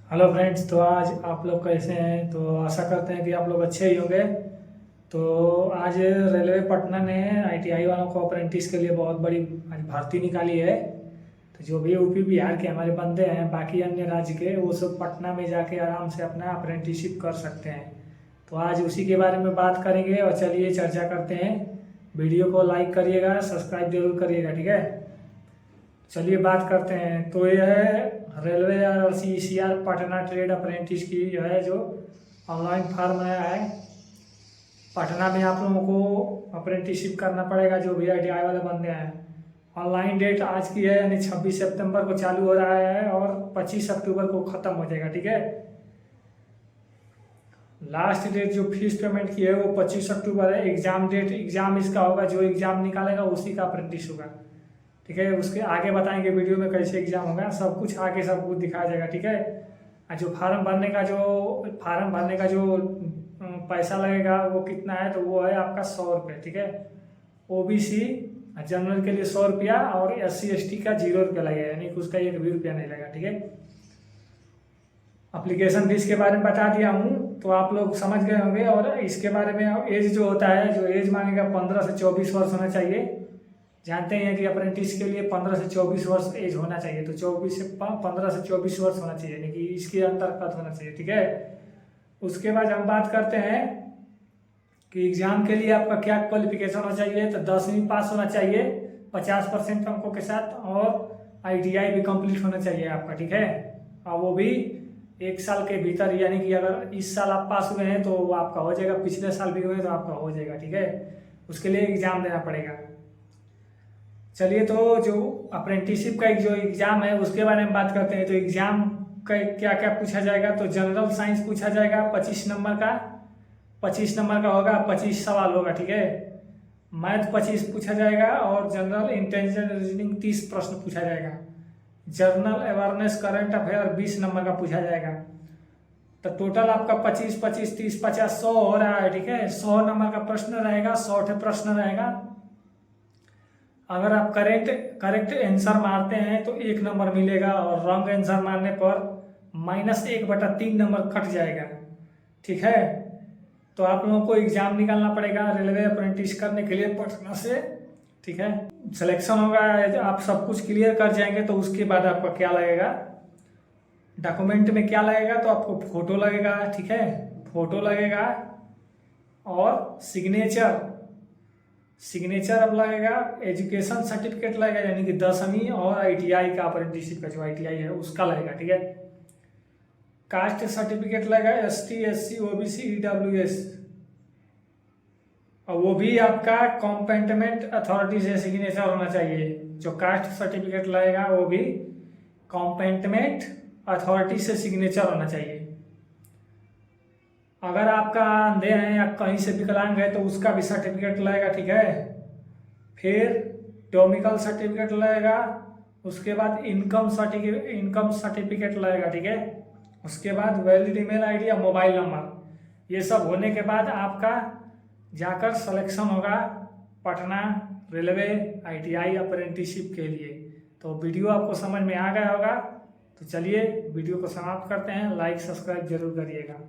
Hello friends. तो आज आप लोग कैसे हैं? तो आशा करते हैं कि आप लोग अच्छे ही होंगे। तो आज रेलवे पटना ने आईटीआई वालों को अप्रेंटिस के लिए बहुत बड़ी आज भर्ती निकाली है। तो जो भी यूपी बिहार के हमारे बंदे हैं, बाकी अन्य राज्य के, वो सब पटना में जाके आराम से अपना अप्रेंटिसशिप कर सकते हैं। तो आज उसी के बारे में बात करेंगे और चलिए चर्चा करते हैं। वीडियो को लाइक करिएगा, सब्सक्राइब जरूर करिएगा, ठीक है। चलिए बात करते हैं। तो यह है रेलवे और सीसीआर पटना ट्रेड अप्रेंटिस की जो है जो ऑनलाइन फॉर्म आया है। पटना में आप लोगों को अप्रेंटिसशिप करना पड़ेगा, जो भी आईटीआई वाले बंदे हैं। ऑनलाइन डेट आज की है, यानी 26 सितंबर को चालू हो रहा है और 25 अक्टूबर को ख़त्म हो जाएगा, ठीक है। लास्ट डेट जो फीस पेमेंट की है वो 25 अक्टूबर है। एग्ज़ाम डेट, एग्ज़ाम इसका होगा, जो एग्ज़ाम निकालेगा उसी का अप्रेंटिस होगा, ठीक है। उसके आगे बताएंगे वीडियो में कैसे एग्जाम होगा, सब कुछ आगे सब कुछ दिखाया जाएगा, ठीक है। और जो फार्म भरने का जो पैसा लगेगा वो कितना है, तो वो है आपका 100 रुपये, ठीक है। ओबीसी जनरल के लिए 100 रुपया और SC ST का 0 रुपया लगेगा, यानी कि उसका 1 भी रुपया नहीं लगेगा, ठीक है। अप्लीकेशन फीस के बारे में बता दिया हूँ, तो आप लोग समझ गए होंगे। और इसके बारे में एज जो होता है, जो एज मांगेगा 15 से 24 वर्ष होना चाहिए। जानते हैं कि अप्रेंटिस के लिए 15 से 24 वर्ष एज होना चाहिए, तो 15 से 24 वर्ष होना चाहिए, यानी कि इसके अंतर्गत होना चाहिए, ठीक है। उसके बाद हम बात करते हैं कि एग्जाम के लिए आपका क्या क्वालिफिकेशन होना चाहिए। तो 10वीं पास होना चाहिए 50% अंकों के साथ, और ITI भी कंप्लीट होना चाहिए आपका, ठीक है। और वो भी 1 साल के भीतर, यानी कि अगर इस साल आप पास हुए हैं तो वो आपका हो जाएगा, पिछले साल भी हुए तो आपका हो जाएगा, ठीक है। उसके लिए एग्जाम देना पड़ेगा। चलिए, तो जो अप्रेंटिसशिप का एक जो एग्ज़ाम है उसके बारे में बात करते हैं। तो एग्ज़ाम का क्या क्या पूछा जाएगा। तो जनरल साइंस पूछा जाएगा 25 नंबर का, 25 नंबर का होगा, 25 सवाल होगा, ठीक है। मैथ 25 पूछा जाएगा और जनरल इंटेलिजेंस रीजनिंग 30 प्रश्न पूछा जाएगा। General awareness current affair 20 number का पूछा जाएगा। तो टोटल आपका 25 25 30 50 100 हो रहा है, ठीक है। 100 नंबर का प्रश्न रहेगा, 100 प्रश्न रहेगा। अगर आप करेक्ट आंसर मारते हैं तो 1 नंबर मिलेगा, और रॉन्ग आंसर मारने पर -1/3 नंबर कट जाएगा, ठीक है। तो आप लोगों को एग्जाम निकालना पड़ेगा रेलवे अप्रेंटिस करने के लिए पटना से, ठीक है। सिलेक्शन होगा, आप सब कुछ क्लियर कर जाएंगे तो उसके बाद आपका क्या लगेगा, डॉक्यूमेंट में क्या लगेगा। तो आपको फोटो लगेगा, ठीक है, फोटो लगेगा और सिग्नेचर अब लगेगा। एजुकेशन सर्टिफिकेट लगेगा, यानी कि 10वीं और ITI का अप्रेंटिसशिप का जो ITI है उसका लगेगा, ठीक है। कास्ट सर्टिफिकेट लगेगा, ST SC OBC EWS, और वो भी आपका कॉम्पेटेंट अथॉरिटी से सिग्नेचर होना चाहिए। जो कास्ट सर्टिफिकेट लगेगा वो भी कॉम्पेटेंट अथॉरिटी से सिग्नेचर होना चाहिए। अगर आपका अंधे हैं या कहीं से विकलांग है तो उसका भी सर्टिफिकेट लगेगा, ठीक है। फिर डोमिकल सर्टिफिकेट लगेगा, उसके बाद इनकम सर्टिफिकेट लगेगा, ठीक है। उसके बाद वैलिड ईमेल ID या मोबाइल नंबर, ये सब होने के बाद आपका जाकर सिलेक्शन होगा पटना रेलवे ITI अप्रेंटिसशिप के लिए। तो वीडियो आपको समझ में आ गया होगा। तो चलिए वीडियो को समाप्त करते हैं, लाइक सब्सक्राइब जरूर करिएगा।